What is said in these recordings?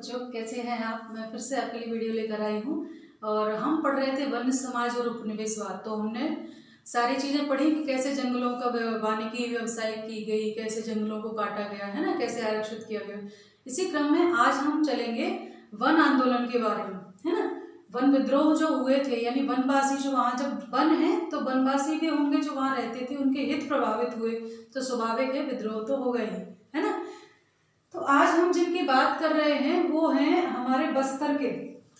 बच्चों, कैसे हैं आप। मैं फिर से आपके लिए वीडियो लेकर आई हूँ और हम पढ़ रहे थे वन्य समाज और उपनिवेशवाद। तो हमने सारी चीज़ें पढ़ी कि कैसे जंगलों का वानिकी व्यवसाय की गई, कैसे जंगलों को काटा गया है ना, कैसे आरक्षित किया गया। इसी क्रम में आज हम चलेंगे वन आंदोलन के बारे में, है ना। वन विद्रोह जो हुए थे, यानी वनवासी जो वहाँ, जब वन है तो वनवासी भी होंगे जो वहाँ रहते थे, उनके हित प्रभावित हुए तो स्वाभाविक है विद्रोह तो होगा ही, है ना। तो आज हम जिनकी बात कर रहे हैं वो हैं हमारे बस्तर के,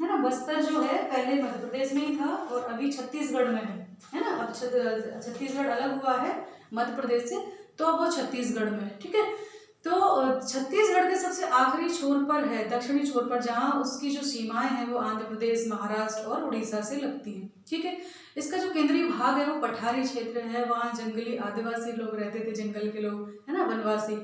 है ना। बस्तर जो है पहले मध्य प्रदेश में ही था और अभी छत्तीसगढ़ में है ना। अब छत्तीसगढ़ अलग हुआ है मध्य प्रदेश से, तो अब वो छत्तीसगढ़ में है, ठीक है। तो छत्तीसगढ़ के सबसे आखिरी छोर पर है, दक्षिणी छोर पर, जहाँ उसकी जो सीमाएं हैं वो आंध्र प्रदेश, महाराष्ट्र और उड़ीसा से लगती हैं, ठीक है। इसका जो केंद्रीय भाग है वो पठारी क्षेत्र है। वहाँ जंगली आदिवासी लोग रहते थे, जंगल के लोग, है ना, वनवासी।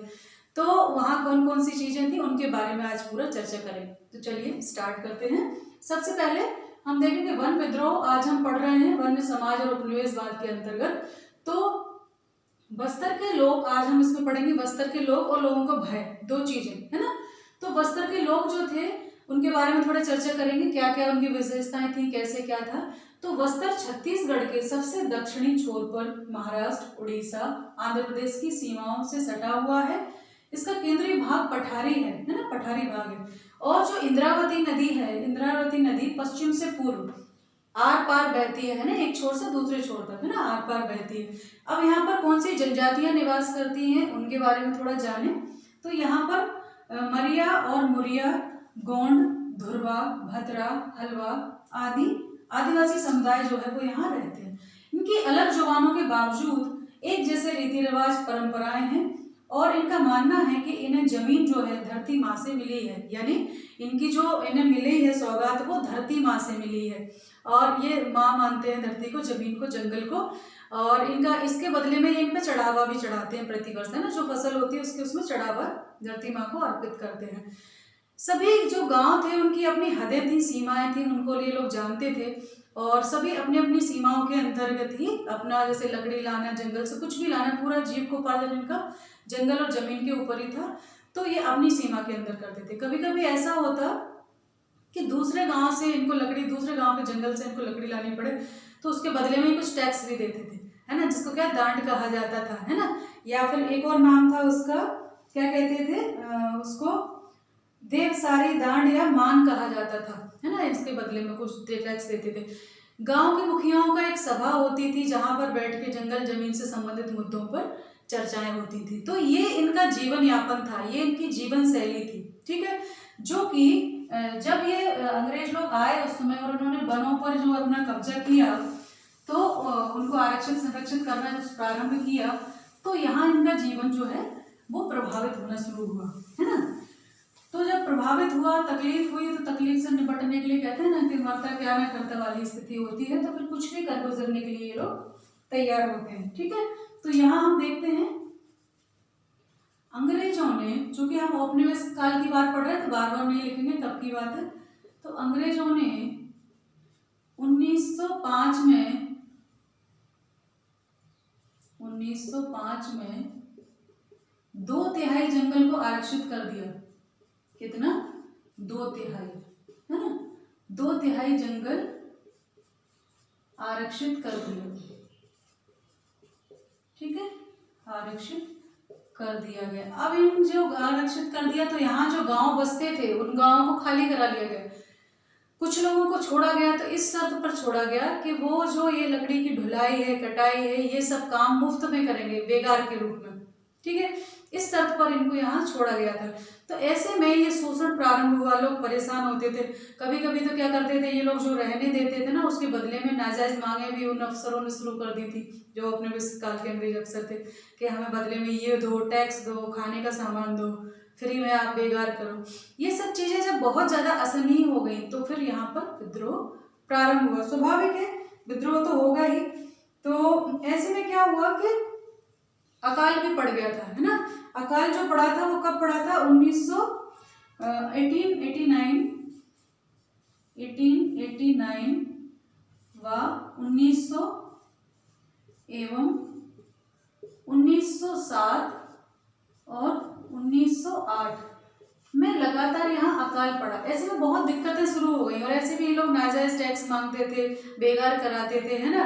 तो वहाँ कौन कौन सी चीजें थी उनके बारे में आज पूरा चर्चा करेंगे। तो चलिए स्टार्ट करते हैं। सबसे पहले हम देखेंगे वन विद्रोह। आज हम पढ़ रहे हैं वन्य समाज और उपनिवेशवाद के अंतर्गत। तो बस्तर के लोग, आज हम इसमें पढ़ेंगे बस्तर के लोग और लोगों का भय, दो चीजें, है ना। तो बस्तर के लोग जो थे उनके बारे में थोड़ा चर्चा करेंगे, क्या क्या उनकी विशेषताएं थी, कैसे क्या था। तो बस्तर छत्तीसगढ़ के सबसे दक्षिणी छोर पर महाराष्ट्र, उड़ीसा, आंध्र प्रदेश की सीमाओं से सटा हुआ है। इसका केंद्रीय भाग पठारी है ना, पठारी भाग है। और जो इंद्रावती नदी है, इंद्रावती नदी पश्चिम से पूर्व आर पार बहती है ना, एक छोर से दूसरे छोर तक, है ना, आर पार बहती है। अब यहाँ पर कौन सी जनजातियां निवास करती हैं उनके बारे में थोड़ा जाने। तो यहाँ पर मरिया और मुरिया, गोंड, धुरवा, भद्रा, हलवा आदि आदिवासी समुदाय जो है वो यहाँ रहते हैं। इनकी अलग जुबानों के बावजूद एक जैसे रीति रिवाज, परंपराएं हैं और इनका मानना है कि इन्हें जमीन जो है धरती माँ से मिली है, यानी इनकी जो इन्हें मिली है सौगात वो धरती माँ से मिली है और ये माँ मानते हैं धरती को, जमीन को, जंगल को। और इनका इसके बदले में ये इन पे चढ़ावा भी चढ़ाते हैं प्रतिवर्ष, है ना। जो फसल होती है उसके उसमें चढ़ावा धरती माँ को अर्पित करते हैं। सभी जो गांव थे उनकी अपनी हदें थी, सीमाएं थी, उनको ये लोग जानते थे और सभी अपनी अपनी सीमाओं के अंतर्गत ही अपना, जैसे लकड़ी लाना, जंगल से कुछ भी लाना, पूरा जीविकोपार्जन इनका जंगल और जमीन के ऊपर ही था। तो ये अपनी सीमा के अंदर करते थे। कभी कभी ऐसा होता कि दूसरे गांव से इनको लकड़ी, दूसरे गांव के जंगल से इनको लकड़ी लानी पड़े तो उसके बदले में कुछ टैक्स भी देते थे, है ना, जिसको क्या दांड कहा जाता था, है ना। या फिर एक और नाम था उसका, क्या कहते थे उसको, देवसारी दांड या मान कहा जाता था, है ना। इसके बदले में कुछ टैक्स देते थे। गांव के मुखियाओं का एक सभा होती थी जहां पर बैठ के जंगल जमीन से संबंधित मुद्दों पर चर्चाएं होती थी। तो ये इनका जीवन यापन था, ये इनकी जीवन शैली थी, ठीक है। जो कि जब ये अंग्रेज लोग आए उस समय और उन्होंने वनों पर जो अपना कब्जा किया तो उनको आरक्षित संरक्षित करना जब प्रारंभ किया तो यहाँ इनका जीवन जो है वो प्रभावित होना शुरू हुआ, है ना। तो जब प्रभावित हुआ, तकलीफ हुई, तो तकलीफ से निपटने के लिए कहते हैं ना कि मरता क्या न करता वाली स्थिति होती है, तो फिर कुछ भी कर गुजरने के लिए ये लोग तैयार होते हैं, ठीक है। तो यहाँ हम देखते हैं अंग्रेजों ने, चूंकि हम औपनिवेश काल की बात पढ़ रहे हैं तो बार बार नहीं लिखेंगे, तब की बात है। तो अंग्रेजों ने 1905 में 2/3 जंगल को आरक्षित कर दिया। कितना? 2/3, है ना। 2/3 जंगल आरक्षित कर दिया, ठीक है, आरक्षित कर दिया गया। अब इन जो आरक्षित कर दिया तो यहाँ जो गांव बसते थे उन गांवों को खाली करा लिया गया। कुछ लोगों को छोड़ा गया तो इस शर्त पर छोड़ा गया कि वो जो ये लकड़ी की ढुलाई है, कटाई है, ये सब काम मुफ्त में करेंगे, बेगार के रूप में, ठीक है। इस शर्त पर इनको यहाँ छोड़ा गया था। तो ऐसे में ये शोषण प्रारंभ हुआ, लोग परेशान होते थे। कभी कभी तो क्या करते थे ये लोग, जो रहने देते थे ना उसके बदले में नाजायज मांगे भी उन अफसरों ने शुरू कर दी थी, जो अपने काल के अंग्रेज अफसर थे, कि हमें बदले में ये दो, टैक्स दो, खाने का सामान दो, फ्री में आप बेगार करो। ये सब चीजें जब बहुत ज्यादा असहनीय हो गई तो फिर यहाँ पर विद्रोह प्रारंभ हुआ। स्वाभाविक है, विद्रोह तो होगा ही। तो ऐसे में क्या हुआ कि अकाल भी पड़ गया था, है ना। अकाल जो पड़ा था वो कब पड़ा था? 1889 व 1900 एवं 1907 और 1908 में लगातार यहाँ अकाल पड़ा। ऐसे में बहुत दिक्कतें शुरू हो गई और ऐसे भी ये लोग नाजायज टैक्स मांगते थे, बेगार कराते थे, है ना,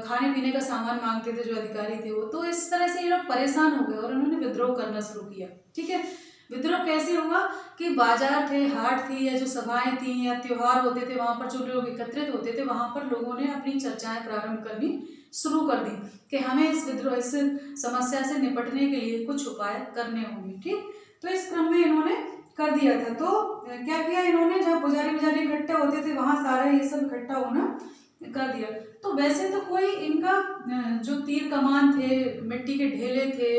खाने पीने का सामान मांगते थे जो अधिकारी थे वो। तो इस तरह से ये लोग परेशान हो गए और उन्होंने विद्रोह करना शुरू किया। ठीक है, विद्रोह कैसे हुआ कि बाजार थे, हाट थी, या जो सभाएं थी या त्योहार होते थे, वहां पर जो लोग एकत्रित होते थे, वहां पर लोगों ने अपनी चर्चाएं प्रारंभ करनी शुरू कर दी कि हमें इस विद्रोह, इस समस्या से निपटने के लिए कुछ उपाय करने होंगे। ठीक, तो इस क्रम में इन्होंने कर दिया था। तो क्या किया इन्होंने, जहाँ पुजारी इकट्ठे होते थे वहां सारा ये सब इकट्ठा होना कर दिया। तो वैसे तो कोई इनका जो तीर कमान थे, मिट्टी के ढेले थे,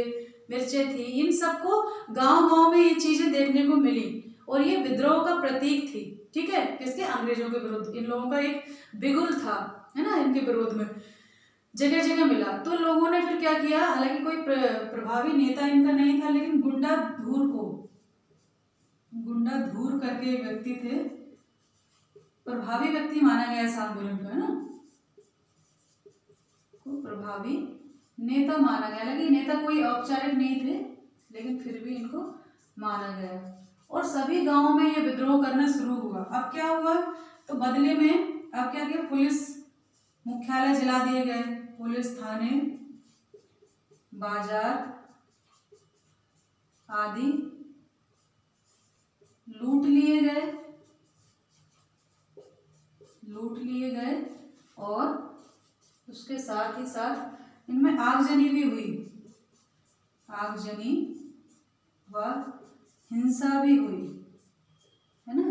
मिर्चें थी, इन सबको गांव-गांव में ये चीजें देखने को मिली और ये विद्रोह का प्रतीक थी। ठीक है, किसके, अंग्रेजों के विरुद्ध। इन लोगों का एक बिगुल था, है ना, इनके विरोध में जगह जगह मिला। तो लोगों ने फिर क्या किया, हालांकि कोई प्रभावी नेता इनका नहीं था, लेकिन गुंडा धूर करके एक व्यक्ति थे, प्रभावी व्यक्ति माना गया इस आंदोलन का, है ना, को प्रभावी नेता माना गया। लेकिन नेता कोई औपचारिक नहीं थे, लेकिन फिर भी इनको माना गया और सभी गांवों में ये विद्रोह करना शुरू हुआ। अब क्या हुआ, तो बदले में अब क्या किया, पुलिस मुख्यालय जला दिए गए, पुलिस थाने, बाजार आदि लूट लिए गए और उसके साथ ही साथ इनमें आगजनी भी हुई, आगजनी व हिंसा भी हुई, है ना,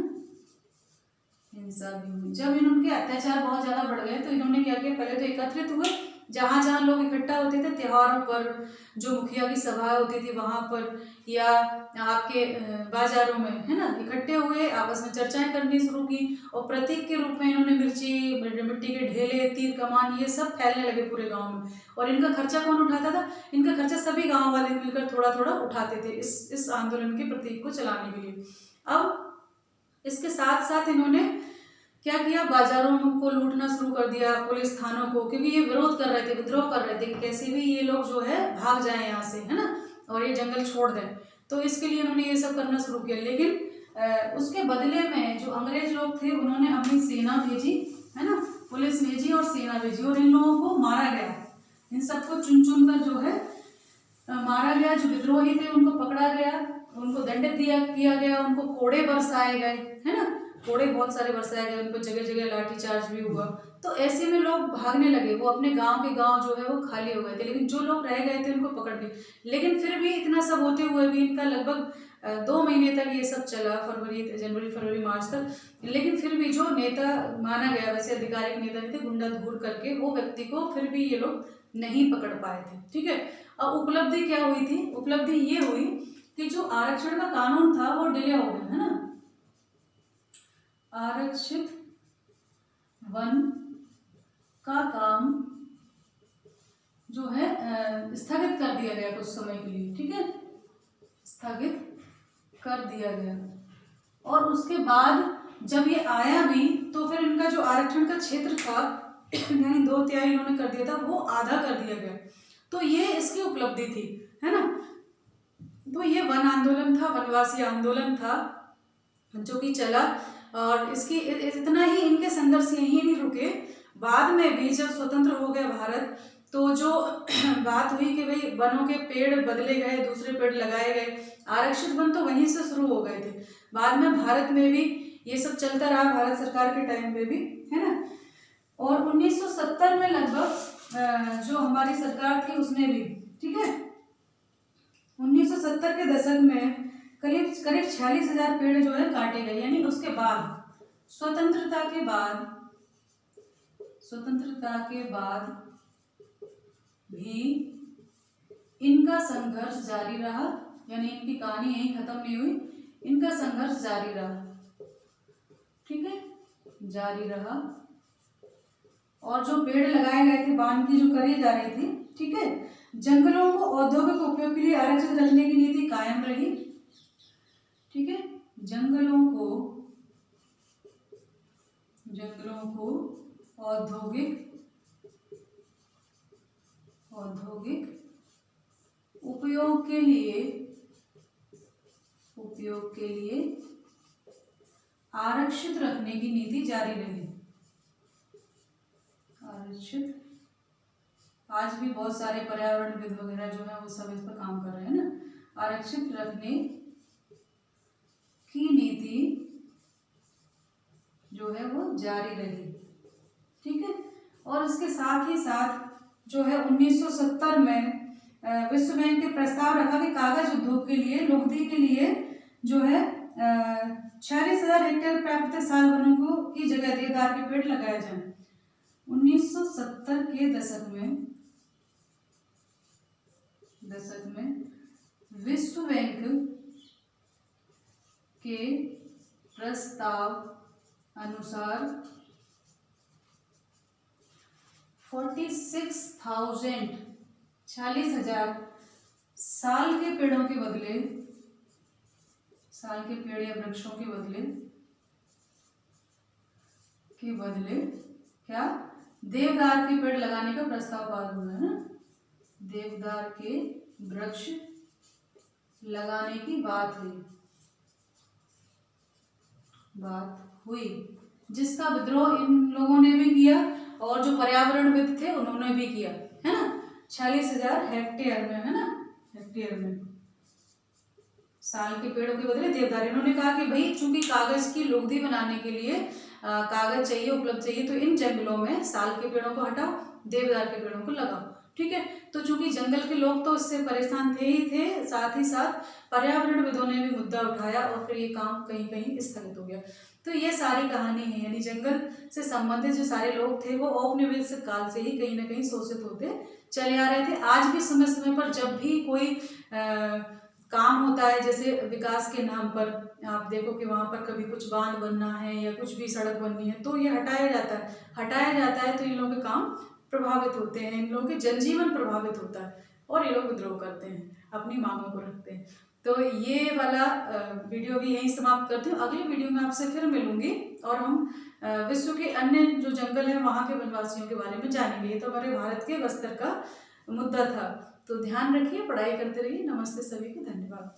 हिंसा भी हुई। जब इनके अत्याचार बहुत ज्यादा बढ़ गए तो इन्होंने क्या किया, पहले तो एकत्रित हुए, जहां जहां लोग इकट्ठा होते थे त्योहारों पर, जो मुखिया की सभा होती थी वहां पर, या आपके बाजारों में, है ना, इकट्ठे हुए, आपस में चर्चाएं करनी शुरू की और प्रतीक के रूप में इन्होंने मिट्टी के ढेले, तीर कमान, ये सब फैलने लगे पूरे गांव में। और इनका खर्चा कौन उठाता था, इनका खर्चा सभी गांव वाले मिलकर थोड़ा थोड़ा उठाते थे इस आंदोलन के प्रतीक को चलाने के लिए। अब इसके साथ साथ इन्होंने क्या किया, बाजारों को लूटना शुरू कर दिया, पुलिस थानों को, क्योंकि ये विरोध कर रहे थे, विद्रोह कर रहे थे कि कैसे भी ये लोग जो है भाग जाएं यहाँ से, है ना, और ये जंगल छोड़ दें। तो इसके लिए उन्होंने ये सब करना शुरू किया। लेकिन उसके बदले में जो अंग्रेज लोग थे उन्होंने अपनी सेना भेजी, है ना, पुलिस भेजी और सेना भेजी और इन लोगों को मारा गया। इन सबको चुन चुन कर जो है मारा गया। जो विद्रोही थे उनको पकड़ा गया, उनको दंडित किया गया, उनको कोड़े बरसाए गए, है ना, कोड़े बहुत सारे बरसाए गए, उनको जगह जगह लाठी चार्ज भी हुआ। तो ऐसे में लोग भागने लगे, वो अपने गांव के गांव जो है वो खाली हो गए थे, लेकिन जो लोग रह गए थे उनको पकड़ लिए। लेकिन फिर भी इतना सब होते हुए भी इनका लगभग 2 महीने तक ये सब चला, जनवरी फरवरी मार्च तक। लेकिन फिर भी जो नेता माना गया, वैसे आधिकारिक नेता नहीं थे, गुंडा धूर करके, वो व्यक्ति को फिर भी ये लोग नहीं पकड़ पाए थे। ठीक है, अब उपलब्धि क्या हुई थी, उपलब्धि ये हुई कि जो आरक्षण का कानून था वो डिले हो गया, है ना, आरक्षित वन का काम जो है स्थगित कर दिया गया कुछ समय के लिए। ठीक है, स्थगित कर दिया गया और उसके बाद जब ये आया भी तो फिर इनका जो आरक्षण का क्षेत्र था यानी 2/3 इन्होंने कर दिया था, वो आधा कर दिया गया। तो ये इसकी उपलब्धि थी, है ना। तो ये वन आंदोलन था, वनवासी आंदोलन था जो कि चला और इसकी इतना ही इनके संघर्ष यही नहीं रुके। बाद में भी जब स्वतंत्र हो गया भारत तो जो बात हुई कि भाई वनों के पेड़ बदले गए, दूसरे पेड़ लगाए गए, आरक्षित वन तो वहीं से शुरू हो गए थे। बाद में भारत में भी ये सब चलता रहा, भारत सरकार के टाइम पे भी, है ना। और 1970 में लगभग जो हमारी सरकार थी उसने भी, ठीक है, 1970 के दशक में करीब 46,000 पेड़ जो है काटे गए। यानी उसके बाद स्वतंत्रता के बाद भी इनका संघर्ष जारी रहा, यानी इनकी कहानी यहीं खत्म नहीं हुई, इनका संघर्ष जारी रहा। ठीक है, जारी रहा और जो पेड़ लगाए गए थे, बांध की जो करी जा रही थी, ठीक है, जंगलों को औद्योगिक उपयोग के लिए आरक्षित रखने की नीति कायम रही। ठीक है, जंगलों को औद्योगिक उपयोग के लिए उपयोग के लिए आरक्षित रखने की नीति जारी रही। आरक्षित, आज भी बहुत सारे पर्यावरणविद वगैरह जो है वो सब इस पर काम कर रहे हैं ना। आरक्षित रखने की नीति जो है वो जारी रही, ठीक है। और इसके साथ ही साथ जो है 1970 में विश्व बैंक के प्रस्ताव रखा कि कागज उद्योग के लिए लुगदी के लिए जो है 46,000 हेक्टेयर प्राकृतिक साल वनों की जगह देवदार के पेड़ लगाए जाएं। 1970 के दशक में विश्व बैंक के प्रस्ताव अनुसार 46,000 साल के पेड़ों के बदले, साल के पेड़ या वृक्षों के बदले क्या देवदार के पेड़ लगाने का प्रस्ताव पास हुआ है ना। देवदार के वृक्ष लगाने की बात हुई, जिसका विद्रोह इन लोगों ने भी किया और जो पर्यावरणविद थे उन्होंने भी किया, है ना। 46,000 हेक्टेयर में, है ना, हेक्टेयर में साल के पेड़ों के बदले देवदार। इन्होंने कहा कि भाई चूंकि कागज की लुगदी बनाने के लिए कागज चाहिए, उपलब्ध चाहिए, तो इन जंगलों में साल के पेड़ों को हटाओ, देवदार के पेड़ों को लगाओ, ठीक है। तो चूंकि जंगल के लोग तो इससे परेशान थे ही थे, साथ ही साथ पर्यावरणविदों ने भी मुद्दा उठाया और फिर ये काम कहीं कहीं स्थगित हो गया। तो ये सारी कहानी है, यानी जंगल से संबंधित जो सारे लोग थे वो औपनिवेशिक काल से ही कहीं ना कहीं शोषित होते चले आ रहे थे। आज भी समय समय पर जब भी कोई काम होता है, जैसे विकास के नाम पर आप देखो कि वहाँ पर कभी कुछ बांध बनना है या कुछ भी सड़क बननी है, तो ये हटाया जाता है तो इन लोगों के काम प्रभावित होते हैं, इन लोगों के जनजीवन प्रभावित होता है और ये लोग विद्रोह करते हैं, अपनी मांगों को रखते हैं। तो ये वाला वीडियो भी यहीं समाप्त करती हूँ। अगले वीडियो में आपसे फिर मिलूंगी और हम विश्व के अन्य जो जंगल हैं वहाँ के वनवासियों के बारे में जानेंगे। ये तो हमारे भारत के बस्तर का मुद्दा था। तो ध्यान रखिए, पढ़ाई करते रहिए। नमस्ते सभी को, धन्यवाद।